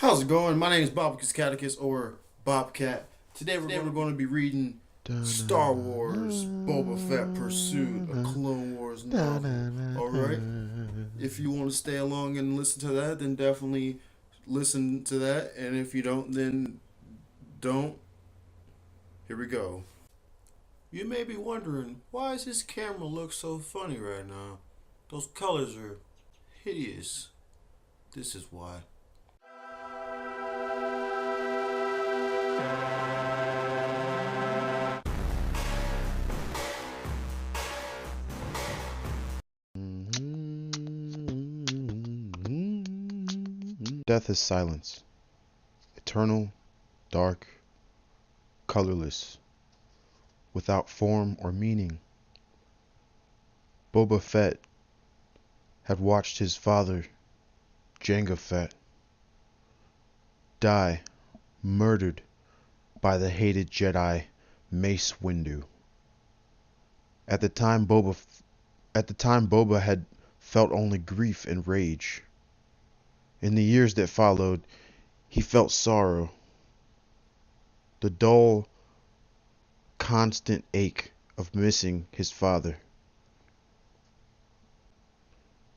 How's it going? My name is Bobcus Catechus or Bobcat. Today we're going to be reading Star Wars Boba Fett Pursuit, a Clone Wars novel. Alright? If you want to stay along and listen to that, then definitely listen to that. And if you don't, then don't. Here we go. You may be wondering, why does this camera look so funny right now? Those colors are hideous. This is why. Death is silence, eternal, dark, colorless, without form or meaning. Boba Fett had watched his father, Jango Fett, die, murdered by the hated Jedi Mace Windu. At the time Boba had felt only grief and rage. In the years that followed, he felt sorrow, the dull, constant ache of missing his father.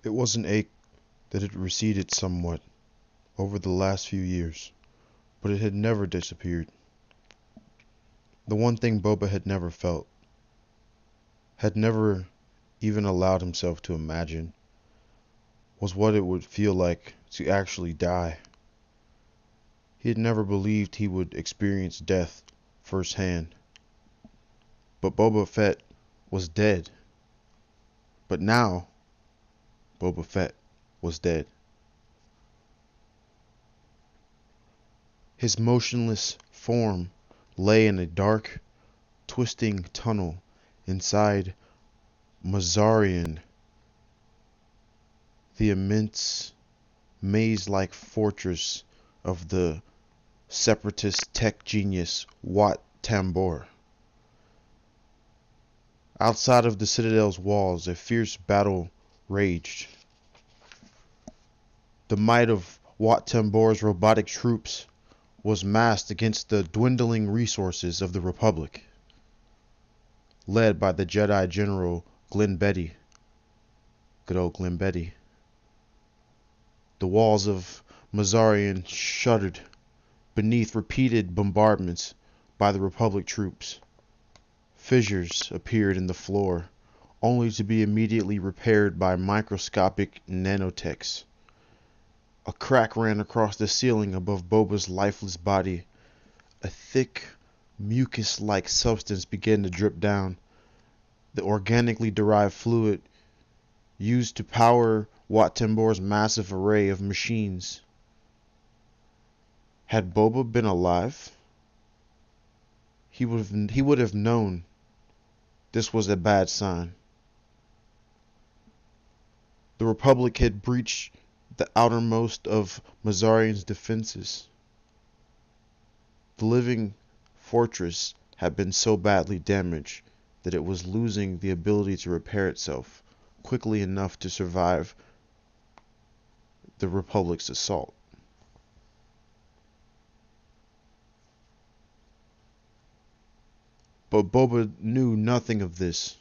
It was an ache that had receded somewhat over the last few years, but it had never disappeared. The one thing Boba had never felt, had never even allowed himself to imagine, was what it would feel like to actually die. He had never believed he would experience death firsthand. But Boba Fett was dead. But now, Boba Fett was dead. His motionless form lay in a dark, twisting tunnel inside Mazarian, the immense, maze-like fortress of the separatist tech genius Wat Tambor. Outside of the Citadel's walls, a fierce battle raged. The might of Wat Tambor's robotic troops was massed against the dwindling resources of the Republic, led by the Jedi General Glenn Betty. Good old Glenn Betty. The walls of Mazarian shuddered beneath repeated bombardments by the Republic troops. Fissures appeared in the floor, only to be immediately repaired by microscopic nanotechs. A crack ran across the ceiling above Boba's lifeless body. A thick, mucus-like substance began to drip down. The organically derived fluid used to power Wat Tambor's massive array of machines. Had Boba been alive, he would have known this was a bad sign. The Republic had breached the outermost of Mazarian's defenses. The living fortress had been so badly damaged that it was losing the ability to repair itself quickly enough to survive the Republic's assault. But Boba knew nothing of this.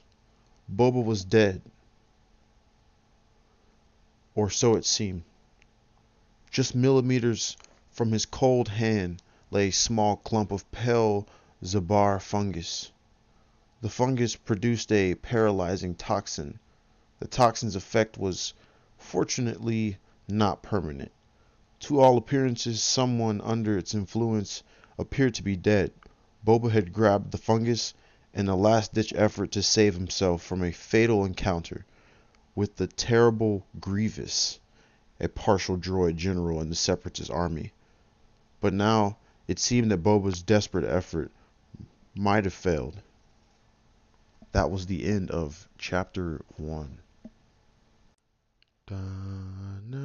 Boba was dead. Or so it seemed. Just millimeters from his cold hand lay a small clump of pale zabar fungus. The fungus produced a paralyzing toxin. The toxin's effect was fortunately not permanent. To all appearances, someone under its influence appeared to be dead. Boba had grabbed the fungus in a last-ditch effort to save himself from a fatal encounter with the terrible Grievous, a partial droid general in the Separatist army. But now it seemed that Boba's desperate effort might have failed. That was the end of Chapter 1. Da-na,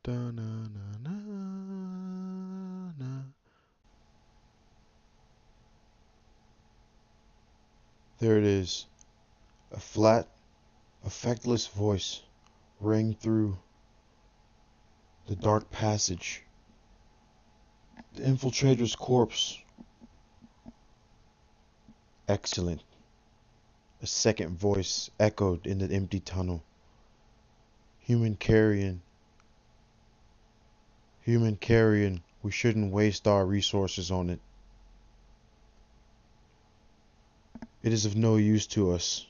da-na-na-na-na. There it is. A flat, effectless voice rang through The dark passage. The infiltrator's corpse. Excellent. A second voice echoed in the empty tunnel. Human carrion. Human carrion. We shouldn't waste our resources on it. It is of no use to us.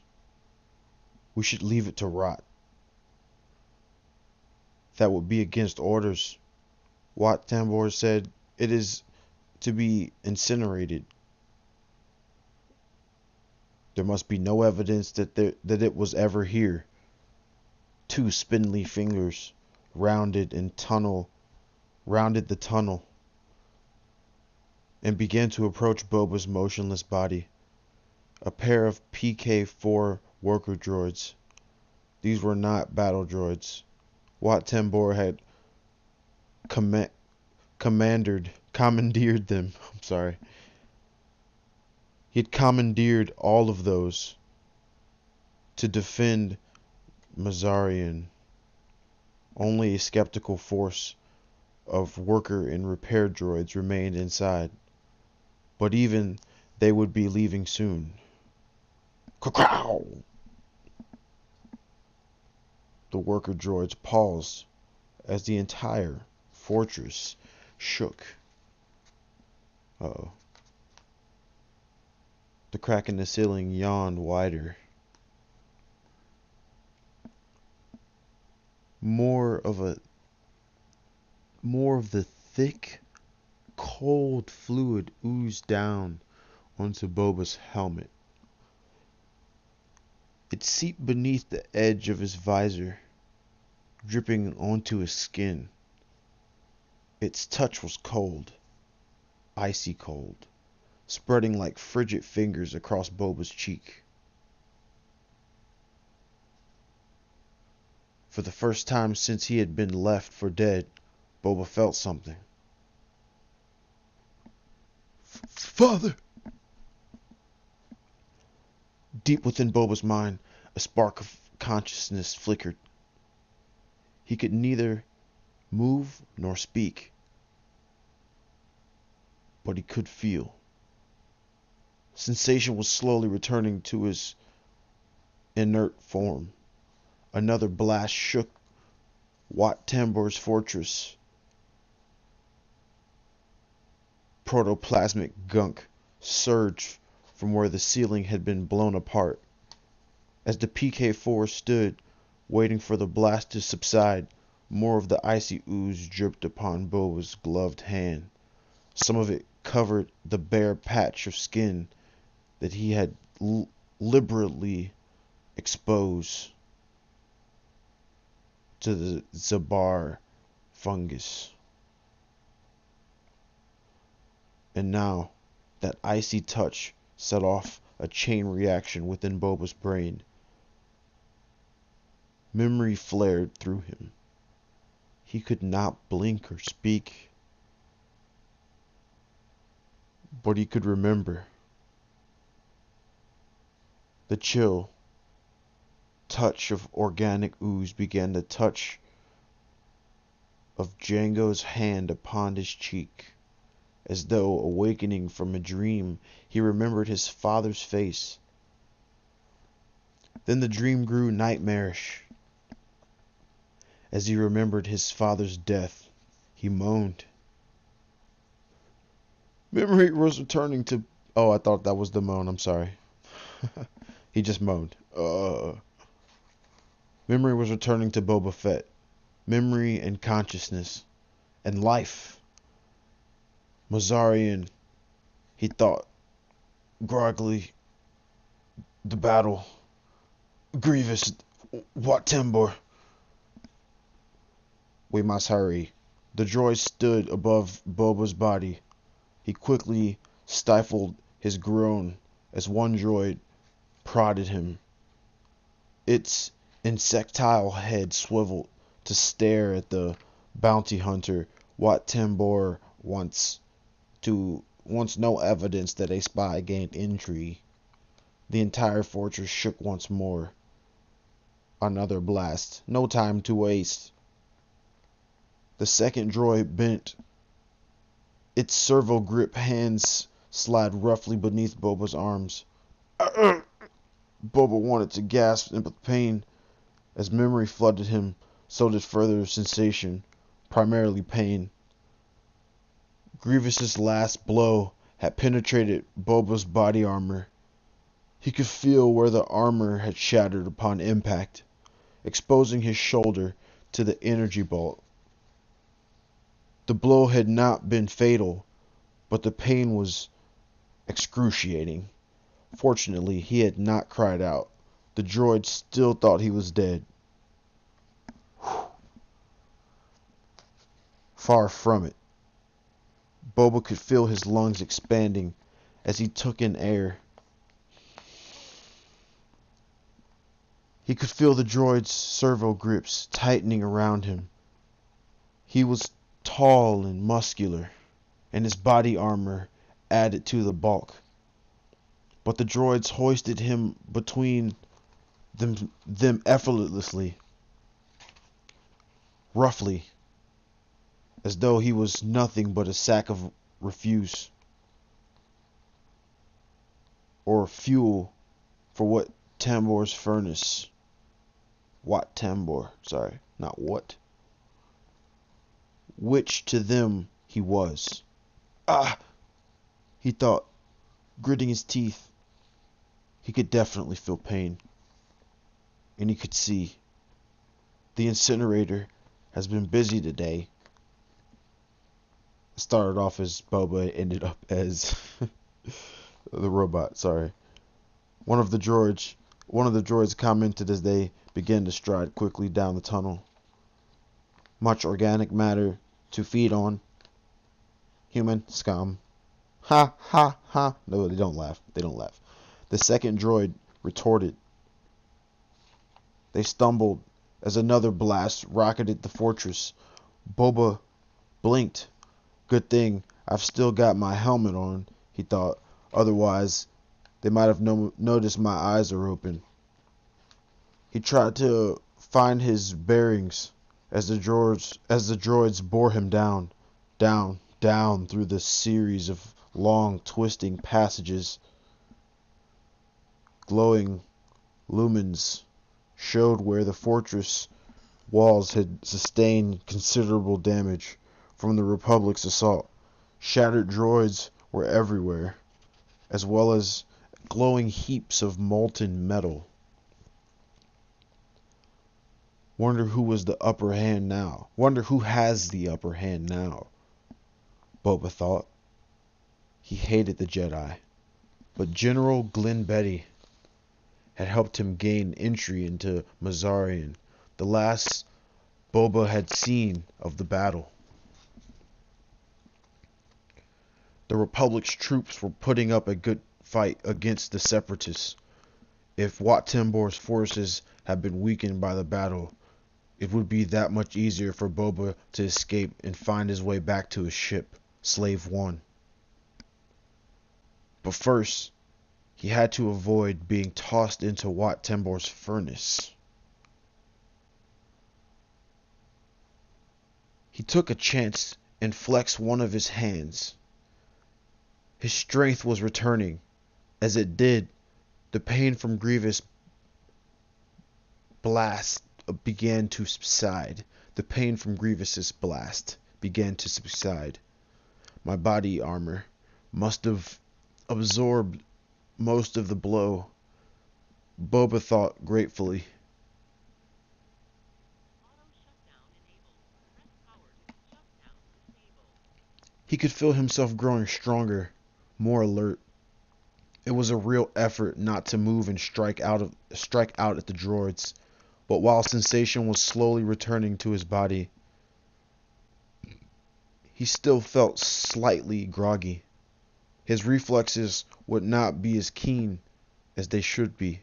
We should leave it to rot. That would be against orders. Wat Tambor said it is to be incinerated. There must be no evidence that it was ever here. Two spindly fingers rounded the tunnel and began to approach Boba's motionless body. A pair of PK-4 worker droids. These were not battle droids. Wat Tambor had commandeered them. I'm sorry. He had commandeered all of those to defend Mazarian. Only a skeptical force of worker and repair droids remained inside. But even they would be leaving soon. Caw-crow! The worker droids paused as the entire fortress shook. Uh-oh. The crack in the ceiling yawned wider. More of the thick, cold fluid oozed down onto Boba's helmet. It seeped beneath the edge of his visor, dripping onto his skin. Its touch was cold, icy cold, spreading like frigid fingers across Boba's cheek. For the first time since he had been left for dead, Boba felt something. Father! Deep within Boba's mind, a spark of consciousness flickered. He could neither move nor speak, but he could feel. Sensation was slowly returning to his inert form. Another blast shook Wat Tambor's fortress. Protoplasmic gunk surged from where the ceiling had been blown apart. As the PK-4 stood, waiting for the blast to subside, more of the icy ooze dripped upon Boba's gloved hand. Some of it covered the bare patch of skin that he had liberally exposed to the Zabar fungus. And now, that icy touch set off a chain reaction within Boba's brain. Memory flared through him. He could not blink or speak, but he could remember. The chill touch of organic ooze began the touch of Django's hand upon his cheek. As though awakening from a dream, he remembered his father's face. Then the dream grew nightmarish. As he remembered his father's death, he moaned. Memory was returning to... Oh, I thought that was the moan. I'm sorry. He just moaned. Memory was returning to Boba Fett. Memory and consciousness. And life. Mazarian, he thought, groggily. The battle. Grievous. Wat Tambor. We must hurry. The droid stood above Boba's body. He quickly stifled his groan as one droid prodded him. Its insectile head swiveled to stare at the bounty hunter. Wat Tambor wants no evidence that a spy gained entry. The entire fortress shook once more. Another blast. No time to waste. The second droid bent its servo grip hands slid roughly beneath Boba's arms. Boba wanted to gasp with pain. As memory flooded him, so did further sensation, primarily pain. Grievous's last blow had penetrated Boba's body armor. He could feel where the armor had shattered upon impact, exposing his shoulder to the energy bolt. The blow had not been fatal, but the pain was excruciating. Fortunately, he had not cried out. The droid still thought he was dead. Far from it. Boba could feel his lungs expanding as he took in air. He could feel the droid's servo grips tightening around him. He was tall and muscular, and his body armor added to the bulk. But the droids hoisted him between them effortlessly, roughly, as though he was nothing but a sack of refuse, or fuel for Wat Tambor's furnace. Wat Tambor, sorry, not what. Which to them he was. He thought, gritting his teeth. He could definitely feel pain. And he could see. The incinerator has been busy today. It started off as Boba, ended up as the robot, sorry. One of the droids commented as they began to stride quickly down the tunnel. Much organic matter to feed on. Human scum. Ha ha ha. No, they don't laugh. They don't laugh. The second droid retorted. They stumbled as another blast rocketed the fortress. Boba blinked. Good thing I've still got my helmet on, he thought. Otherwise, they might have noticed my eyes are open. He tried to find his bearings as the droids bore him down through the series of long, twisting passages. Glowing lumens showed where the fortress walls had sustained considerable damage from the Republic's assault. Shattered droids were everywhere, as well as glowing heaps of molten metal. Wonder who has the upper hand now. Boba thought. He hated the Jedi, but General Glenn Betty had helped him gain entry into Mazarian, the last Boba had seen of the battle. The Republic's troops were putting up a good fight against the Separatists. If Wat Tambor's forces had been weakened by the battle, it would be that much easier for Boba to escape and find his way back to his ship, Slave One. But first, he had to avoid being tossed into Wat Tambor's furnace. He took a chance and flexed one of his hands. His strength was returning. As it did, the pain from Grievous' blast began to subside. My body armor must have absorbed most of the blow, Boba thought gratefully. He could feel himself growing stronger, more alert. It was a real effort not to move and strike out at the droids, but while sensation was slowly returning to his body, he still felt slightly groggy. His reflexes would not be as keen as they should be,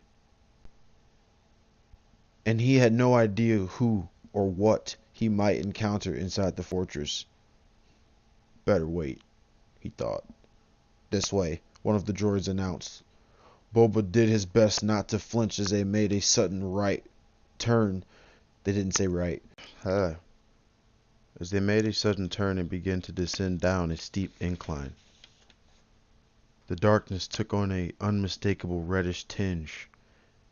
and he had no idea who or what he might encounter inside the fortress. Better wait, he thought. This way, one of the droids announced. Boba did his best not to flinch as they made a sudden right turn. They didn't say right. as they made a sudden turn and began to descend down a steep incline. The darkness took on an unmistakable reddish tinge.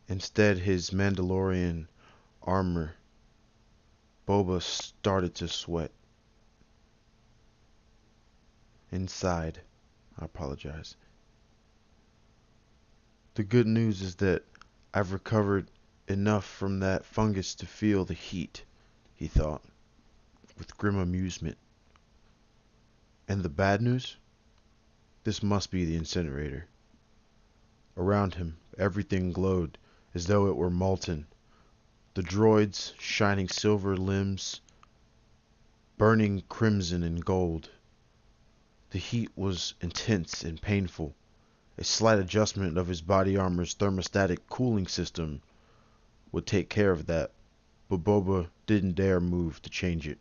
Instead, his Mandalorian armor, Boba started to sweat. Inside, I apologize. The good news is that I've recovered enough from that fungus to feel the heat, he thought, with grim amusement. And the bad news? This must be the incinerator. Around him, everything glowed as though it were molten. The droids, shining silver limbs, burning crimson and gold. The heat was intense and painful. A slight adjustment of his body armor's thermostatic cooling system would take care of that, but Boba didn't dare move to change it.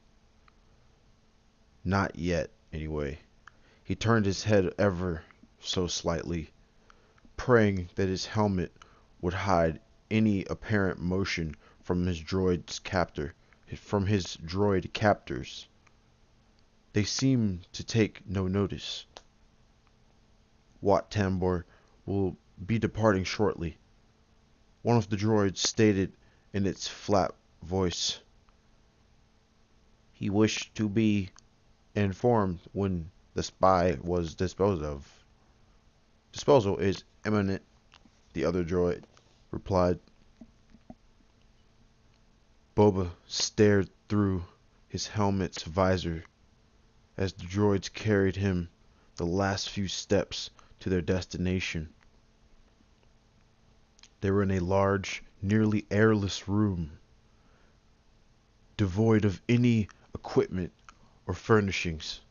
Not yet, anyway. He turned his head ever so slightly, praying that his helmet would hide any apparent motion from his droid captors. They seemed to take no notice. Wat Tambor will be departing shortly, one of the droids stated in its flat voice. He wished to be informed when the spy was disposed of. Disposal is imminent, the other droid replied. Boba stared through his helmet's visor as the droids carried him the last few steps to their destination. They were in a large, nearly airless room, devoid of any equipment or furnishings.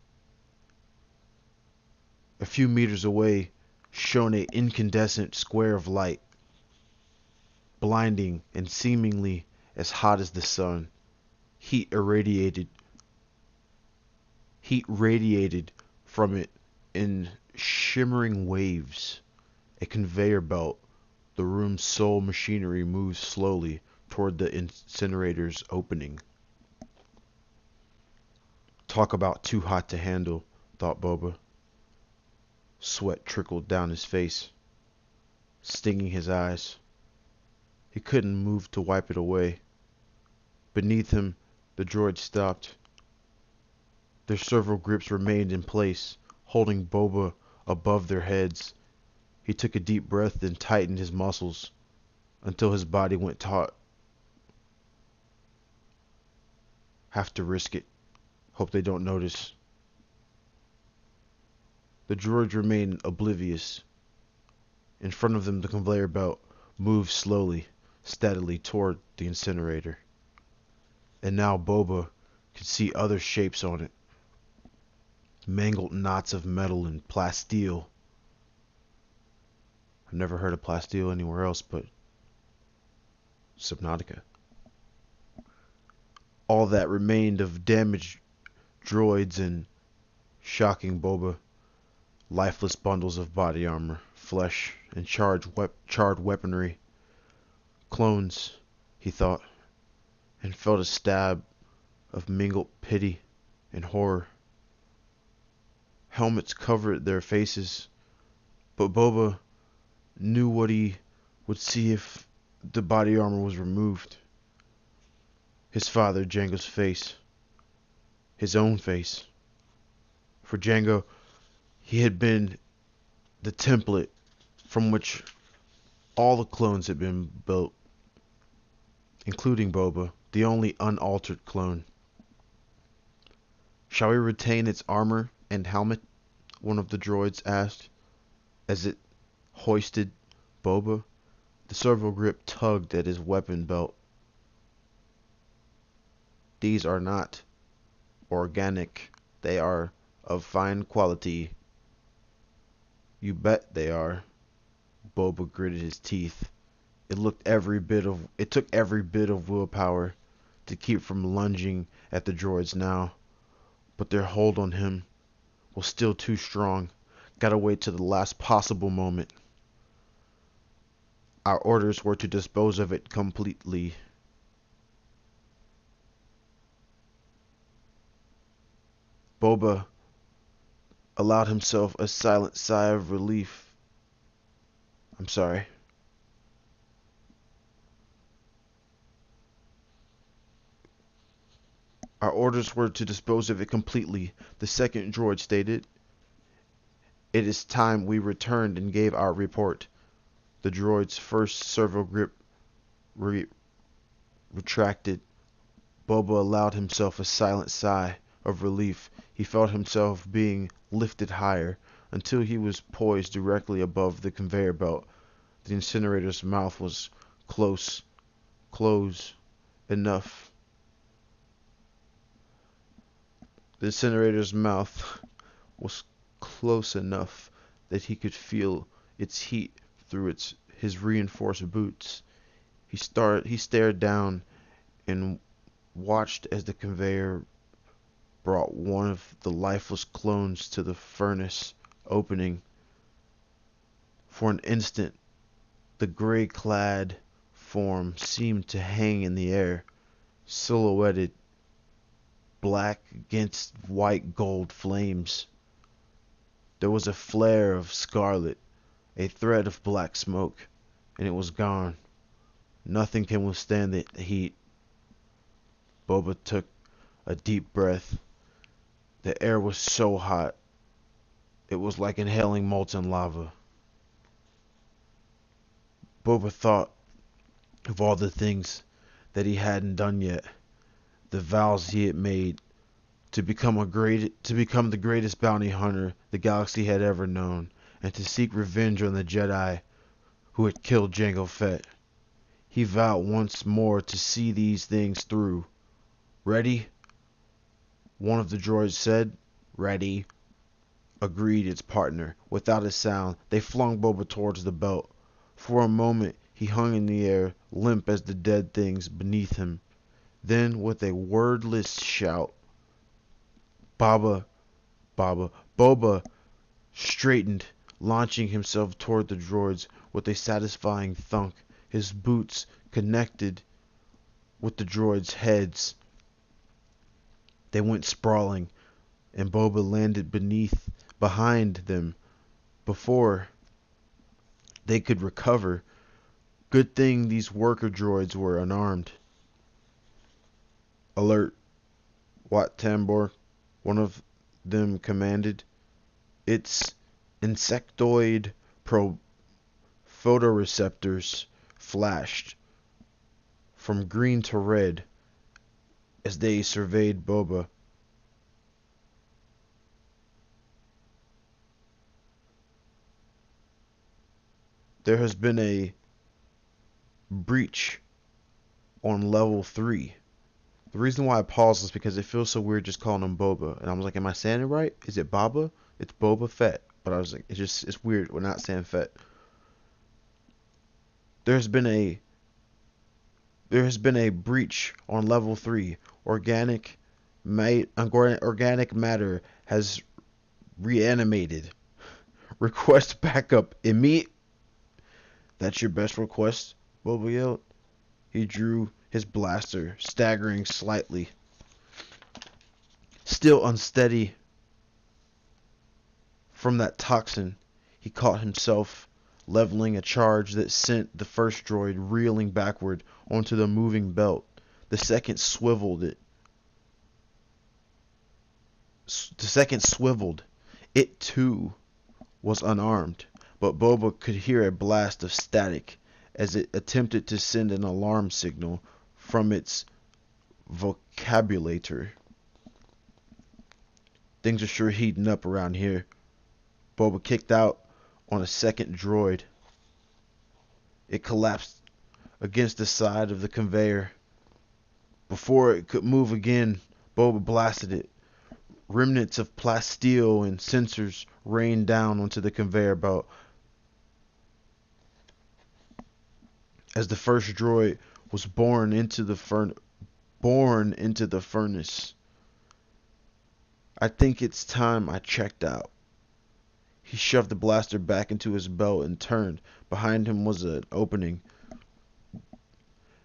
A few meters away shone an incandescent square of light, blinding and seemingly as hot as the sun. Heat radiated from it in shimmering waves. A conveyor belt, the room's sole machinery, moved slowly toward the incinerator's opening. Talk about too hot to handle, thought Boba. Sweat trickled down his face, stinging his eyes. He couldn't move to wipe it away. Beneath him, the droid stopped. Their servo grips remained in place, holding Boba above their heads. He took a deep breath and tightened his muscles until his body went taut. Have to risk it. Hope they don't notice. The droids remained oblivious. In front of them, the conveyor belt moved slowly, steadily toward the incinerator. And now Boba could see other shapes on it. Mangled knots of metal and plasteel. I've never heard of plasteel anywhere else but Subnautica. All that remained of damaged droids and, shocking Boba, lifeless bundles of body armor, flesh, and charred weaponry. Clones, he thought, and felt a stab of mingled pity and horror. Helmets covered their faces, but Boba knew what he would see if the body armor was removed. His father, Jango's face. His own face. For Jango, he had been the template from which all the clones had been built, including Boba, the only unaltered clone. Shall we retain its armor and helmet? One of the droids asked, as it hoisted Boba. The servo grip tugged at his weapon belt. These are not organic. They are of fine quality. You bet they are. Boba gritted his teeth. It took every bit of willpower to keep from lunging at the droids now, but their hold on him was still too strong. Gotta wait till the last possible moment. Our orders were to dispose of it completely. Boba allowed himself a silent sigh of relief. I'm sorry. Our orders were to dispose of it completely, the second droid stated. It is time we returned and gave our report. The droid's first servo grip retracted. Boba allowed himself a silent sigh of relief. He felt himself being lifted higher until he was poised directly above the conveyor belt. The incinerator's mouth was close enough. The incinerator's mouth was close enough that he could feel its heat through his reinforced boots. He stared down and watched as the conveyor brought one of the lifeless clones to the furnace opening. For an instant, the gray-clad form seemed to hang in the air, silhouetted black against white gold flames. There was a flare of scarlet, a thread of black smoke, and it was gone. Nothing can withstand the heat. Boba took a deep breath. The air was so hot, it was like inhaling molten lava. Boba thought of all the things that he hadn't done yet, the vows he had made to become the greatest bounty hunter the galaxy had ever known, and to seek revenge on the Jedi who had killed Jango Fett. He vowed once more to see these things through. Ready? One of the droids said. Ready, agreed its partner. Without a sound, they flung Boba towards the belt. For a moment, he hung in the air, limp as the dead things beneath him. Then, with a wordless shout, Boba straightened, launching himself toward the droids with a satisfying thunk. His boots connected with the droids' heads. They went sprawling, and Boba landed behind them before they could recover. Good thing these worker droids were unarmed. Alert, Wat Tambor, one of them commanded. Its insectoid photoreceptors flashed from green to red as they surveyed Boba. There has been a breach on level 3. The reason why I paused is because it feels so weird just calling him Boba. And I was like, am I saying it right? Is it Baba? It's Boba Fett. But I was like, it's weird. We're not saying Fett. There has been a breach on level 3. Organic matter has reanimated. Request backup immediate. That's your best request? Boba yelled. He drew his blaster, staggering slightly. Still unsteady from that toxin, he caught himself leveling a charge that sent the first droid reeling backward onto the moving belt. The second swiveled. It too was unarmed, but Boba could hear a blast of static as it attempted to send an alarm signal from its vocabulator. Things are sure heating up around here. Boba kicked out on a second droid. It collapsed against the side of the conveyor. Before it could move again, Boba blasted it. Remnants of plasteel and sensors rained down onto the conveyor belt. As the first droid was born into the furnace. I think it's time I checked out. He shoved the blaster back into his belt and turned. Behind him was an opening.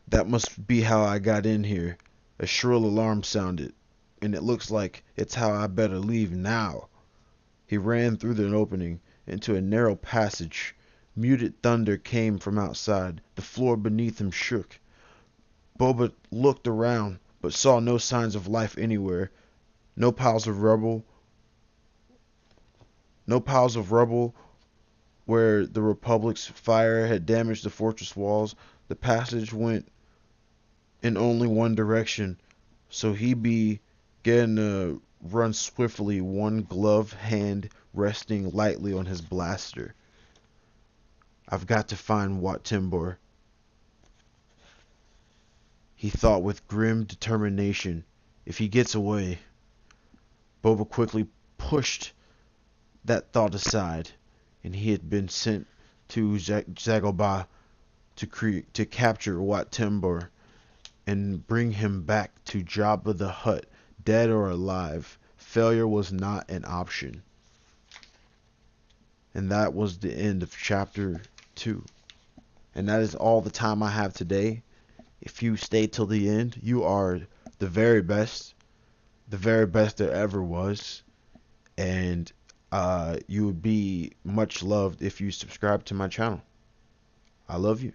That must be how I got in here. A shrill alarm sounded. and it looks like it's how I better leave now. He ran through the opening into a narrow passage. Muted thunder came from outside. The floor beneath him shook. Boba looked around, but saw no signs of life anywhere. No piles of rubble where the Republic's fire had damaged the fortress walls. The passage went in only one direction, so he began to run swiftly, one gloved hand resting lightly on his blaster. I've got to find Wat Tambor, he thought with grim determination. If he gets away. Boba quickly pushed that thought aside, and he had been sent to Dagobah to capture Wat Tambor and bring him back to Jabba the Hutt, dead or alive. Failure was not an option. And that was the end of chapter 2. And that is all the time I have today. If you stay till the end, you are the very best there ever was. And you would be much loved if you subscribe to my channel. I love you.